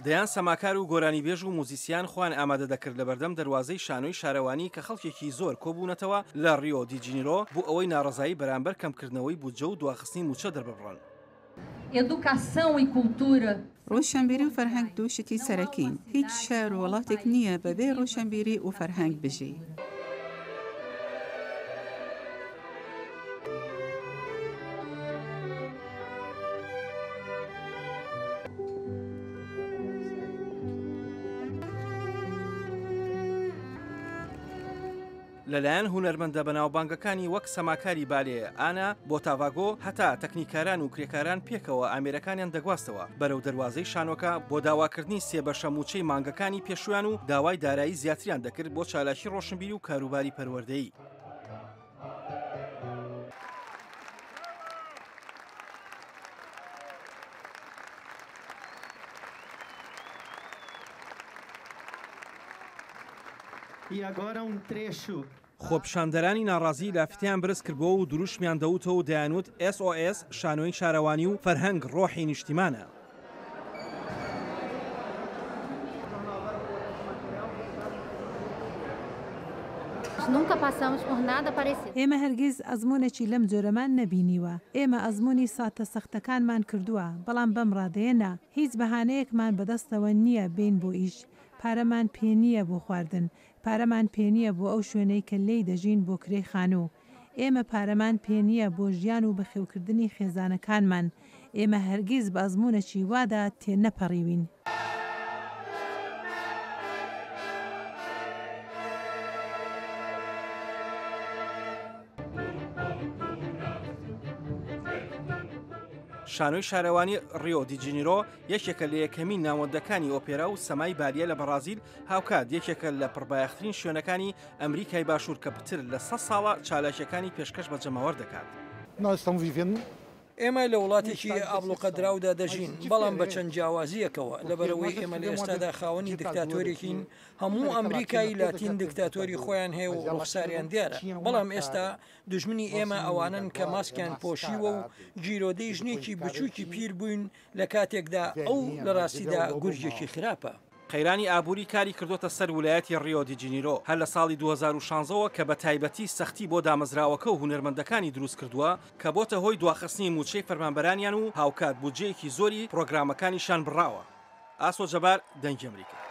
دەیان سەماکار و گۆرانی بێژ و موزیسیان خۆیان ئامادە دەکرد لە بەردەم دەواازەی شانۆی شارەوانی کە خەڵکێکی زۆر کۆبوونەتەوە لە ڕیۆ دی جینیرۆ بۆ ئەوەی ناڕەزایی بەرامبەر کەمکردنەوەی بودجە و دواخستنی موچە دەربڕن. ڕۆشنبیری و فەرهەنگ دوو شتی سەرەکین. هیچ شار وڵاتێک نییە بەبێ ڕۆشنبیری و فەرهەنگ بژی. لەلایەن هونەرمەندە بەناوبانگەکانی وەک سەماکاری بالێ ئانا بۆتاڤاگۆ هەتا تەکنیکاران و کرێکاران پێکەوە ئامێرەکانیان دەگواستەوە بەرەو دەواازەی شانۆکە بۆ داواکردنی سێبەشە موچەی مانگەکانی پێشویان و داوای دارایی زیاتریان دەکرد بۆ چالاکی ڕۆشنبیری و کاروباری پەروەردەیی. خۆپشاندەرانی ناڕازی لافتیان برس کردبووە و دروشمیان دەوتەوە و دەیانوت SOS شانۆی شارەوانی و فەرهەنگ ڕۆحی نیشتیمانە. ئێمە هەرگیز ئەزمونێکی لەم جۆرەمان نەبینیوە. ئێمە ئەزمموی ساتە سەختەکانمان کردووە، بەڵام بەم ڕادەیەنا هیچ بەهانەیەکمان بەدەستەوە نییە بین بۆ ئیش. پارەمان پێنیە بۆ خواردن، پارەمان پێنیە بۆ ئەو شوێنەی کە لێی دەژین بۆ کرێی خانوو. ئێمە پارەمان پێنیە بۆ ژیان و بەخێوکردنی خێزانەکانمان. ئێمە هەرگیز بە ئەزممونێکی وادا تێنەپەڕیوین. شانۆی شارەوانی ڕیۆ دی جینیرۆ یەکێکە لە یەکەمین ناوەندەکانی ئۆپێرا و سەمای باریە لە بەرازیل، هاوکات یەکێکە لە پڕبایەخترین شوێنەکانی ئەمریکای باشوور کە پتر لە 100 ساڵە چالاکیەکانی پێشکەش بە جەماوەەر دەکات. ئێمە لە وڵاتێکی ئابلوقەدراودا دەژین، بەڵام بە چەند جیاوازیەکەوە لەبەرەوەی ئێمە لە ئێستادا خاوەنی دکتاتۆرێکین. هەموو ئەمریکای لاتین دکتاتۆری خۆیان هەیە و ڕوخساریان دیارە، بەڵام ئێستا دژمنی ئێمە ئەوانن کە ماسکیان پۆشیوە و گیرۆدەی ژنێکی بچووکی پیر بووین لە کاتێکدا ئەو لە ڕاستیدا گورجێکی خراپە. قەیرانی ئابووری کاری کردوتە سەر ویلایەتی ڕیۆ دی جینیرۆ هەر لە ساڵی 2016ەوە کە بە تایبەتی سەختی بۆ دامەزراوەکە و هونەرمەندەکانی دروست کردووە کە بۆتە هۆی دواخستنی موچەی فەرمانبەرانیان و هاوکات بودجەیەکی زۆری پرۆگرامەکانیشان بڕاوە. ئاسۆ جەبار، دەنگی ئەمریکا.